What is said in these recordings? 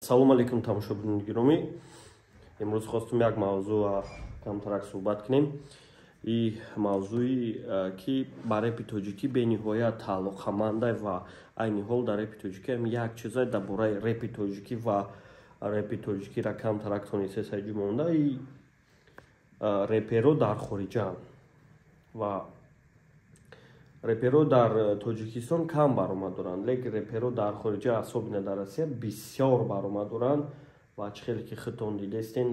салом алейкум тамошобини гиромӣ. Имрӯз хостум як мавзӯъ камтарак суҳбат кунем. И мавзӯи ки ба репи тоҷикӣ бениҳоят тааллуқманда ва айни ҳол дар репи тоҷикӣ як чиза дар бораи репи тоҷикӣ ва репи тоҷикиро камтарак тонистесай ҷумонда и реперо дар хориҷаанд ва реперо дар тоҷикистон кам баромад доранд, лекин реперо дар хориҷа асобина дар Россия бисёр баромад доранд ва чӣ хеле ки худтон дидестен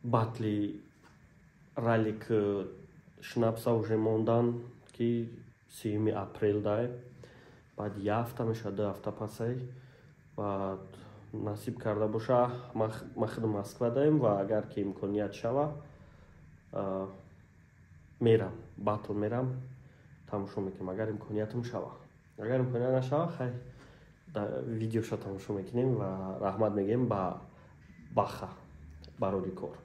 батли ралик шнапса уже мондан ки 3 апрел дай баъд 1 ҳафта меша 2 ҳафта пасай ва насиб карда боша ма худ Москва даем ва агар ки имконият шава мерам батл мерам тамошо мекунем агар имкониятам шава. Агар имконият нашава хай видеоша тамошо мекунем ва раҳмат мегӯем ба Баха бароди кор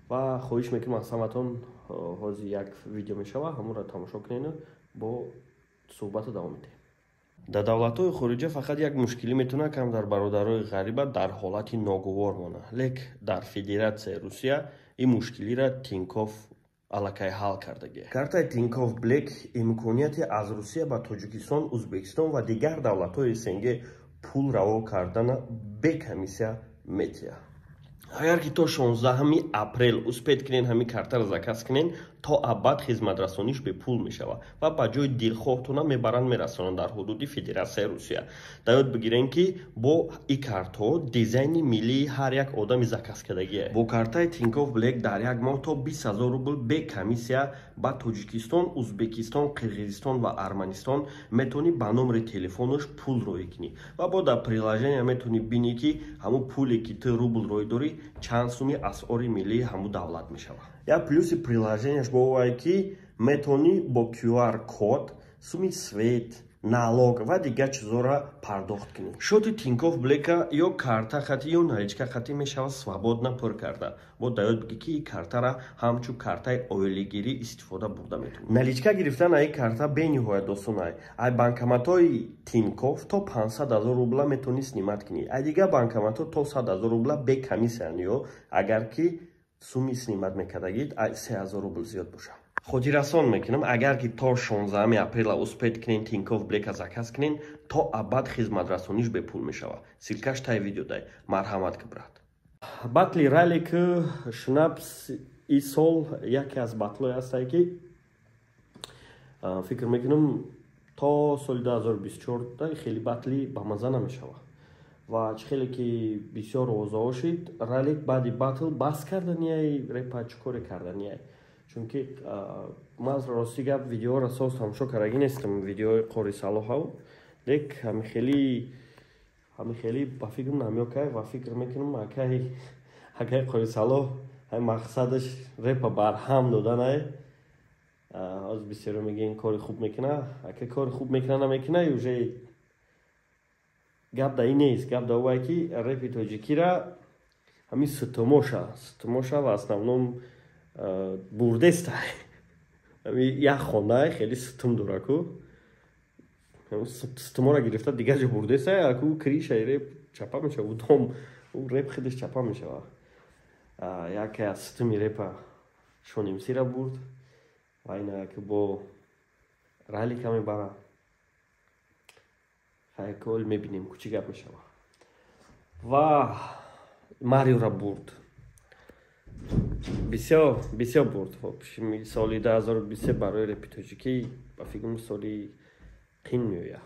ва хоҳиш мекунем аз ҳаматон ҳозир як видео мешава ҳамонро тамошо кунем бо суҳбату давом медиҳем. дар давлатҳои хориҷа фақат як мушкилӣ метавонад кам дар бародарои ғариба дар ҳолати ноговор монад, лек дар Федератсияи Русия ин мушкилиро Тинькофф аллакай ҳал кардагӣ. Картаи Тинькофф Блек имконияти аз Русия ба Тоҷикистон, Узбекистон ва дигар давлатҳои СНГ пул раво кардана бе комиссия метиҳад. Агар ки то 16 апрел успед кунен ҳами картаро заказ кунен, то абад хизматрасониш бе пул мешава ва ба ҷои дилхоҳтона мебаранд мерасонанд дар ҳудуди Федератсияи Русия. Дар ёд бигирен ки бо ин картҳо дизайни миллии ҳар як одами заказ кардагие. Бо картаи Тинькофф Блек дар як моҳ то 20 000 рубл бе комиссия ба Тоҷикистон, Узбекистон, Қирғизистон ва Арманистон метавонӣ ба номери телефонаш пул роӣ кунӣ ва бо дар приложения метавонӣ бинӣ ки ҳамун пуле ки ту рубл роӣ дорӣ чанд суми асъори миллии ҳамун давлат мешавад. Я плюси приложениаш бо овае ки метавонӣ бо QR код суми свет, налог ва дигар чизоро пардохт кунӣ. Шоти Тинькофф Блека ё карта хати ё наличка хати мешавад свободна пур карда. Бо дар ёд бигӣ ки ин картаро ҳамчун картаи оилагирӣ истифода бурда метавонӣ. Наличка гирифтан ин карта бениҳоят осон ай. Ай банкоматҳои Тинькофф то 500 000 рубла метавонӣ снимат кунӣ. Ай дигар банкоматҳо то 100 000 рубла бе комиссиян ё агар ки суми снимат мекардагид 3 000 рубл зиёд боша. Хотиррасон мекунам агар ки то 16 апрел успед кунен Тинькофф Блека заказ кунен, то абад хизматрасониш бе пул мешава. Силкаш тай видео дай. Марҳамат ки брат. Батли ралик шнапс ин сол яке аз батлҳое ҳастае ки фикр мекунам то соли 2024 хеле батли ба маза намешава. ва чӣ хеле ки бисёр овозаҳо шид, ралик баъди батл бас карданияй репа чӣ коре карданияй. Чунки ман рости гап видеоро соз тамошо кардаги нестам, видеои Қори Салоҳов, лек ҳами хеле ба фикрам намёкай ва фикр мекунам акай Қори Салоҳ мақсадаш репа барҳам доданай. Ҳозир бисёро мегӯянд кори хуб мекуна, акай кори хуб мекуна намекуна уже гап да ин нест. Гап да овае ки репи тоҷикиро ҳамин ситмоша ва основном бурдестай. Як хонае хеле ситм дора ку. Ситморо гирифта дигар ҷо бурдестай, аку кришаи реп чапа мешава, удом реп худаш чапа мешава. Яке аз ситми репа шонимсира бурд ва ина ки бо ралика мебара. Хайкол мебинем ку чӣ гап мешава. Ва Мариора бурд. Бисёр бурд. Соли 2023 барои репи тоҷикӣ ба фикрам соли қин меояд.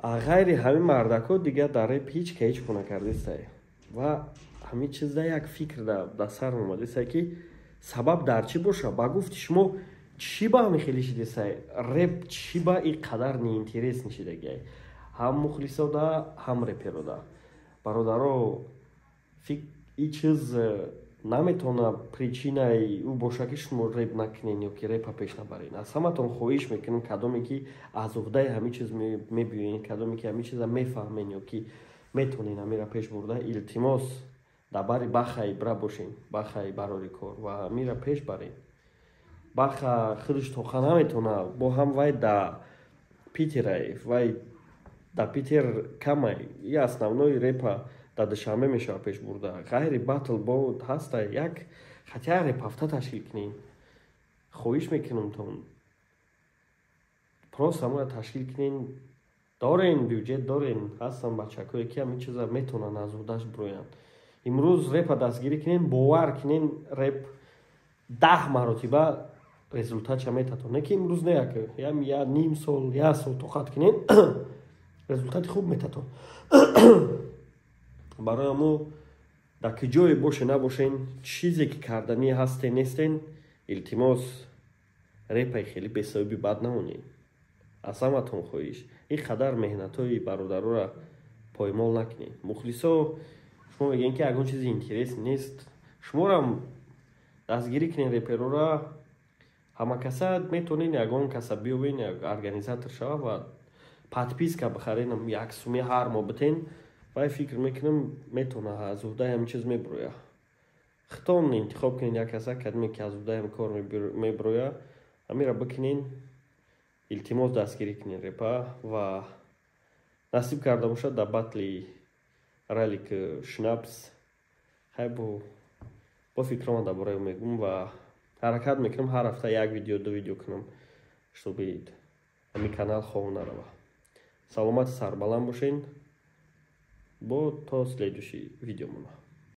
Ғайри ҳамин мардакҳо дигар дар реп ҳеҷ накардестай. Ва ҳамин чизда як фикр дар сар омадестай ки сабаб дар чӣ боша? Ба гуфти шумо чӣ ба ҳамин хеле шидесай? Реп чӣ ба ин қадар неинтерес нишидагиай? Ҳам мухлисода, ҳам реперода. Бародаро, ин чиз наметавона причинаи ӯ боша ки шумо реп накунен ё ки репа пеш набарен. Аз ҳаматон хоҳиш мекунам кадоме ки аз уҳдаи ҳамин чиз мебиёен, кадоме ки ҳамин чиза мефаҳмен ё ки метавонен ҳамира пеш бурда, илтимос дар бари Баха ибра бошен, Баха барори кор ва ҳамира пеш барен. Баха худаш тоқа наметавона, бо ҳам вай да Питерай, вай да Питер Камай и основной репа да душанбе мешавад пеш бурда. Гайри батл бо ҳаста як хотя реп ҳафта ташкил кунем. Хоҳиш мекунам тон просто ҳамаро ташкил кунем. Дорен бюджет дорен, ҳастан бачакое ки ҳамин чиза метавонанд аз удаш броянд. Имрӯз репа дастгирӣ кунем, бовар кунем реп 10 маротиба результатша метатон. Не ки имрӯз не як ним сол, як сол тоқат кунем, результати хуб метатон. барои мо дар ки ҷое боше набошен, чизе ки кардани ҳастен нестен, илтимос репаи хеле бесабаби бад намонед. аз ҳаматон хоҳиш ин қадар меҳнатҳои бародароро поймол накунед. мухлисо шумо мегӯед ки ягон чизи интерес нест, шуморам дастгирӣ кунед реперора, ҳамакаса метавонед ягон каса биёбен, як организатор шава ва подписка бихарен, як суми ҳар моҳ битен. вай фикр мекунам метавона аз уҳдаи ҳамин чиз меброя. хитон интихоб кунед як каса кадме ки аз уҳдаи ҳамин кор меброя, ҳамира бикунед. илтимос дастгирӣ кунед репа ва насиб карда бошад дар батли ралик шнапс хай бо фикрама дар бораи мегум ва ҳаракат мекунам ҳар ҳафта як видео 2 видео кунам, шуби ҳамин канал хов нарава. саломати сарбаланд бошед. бо то следующий видеомона.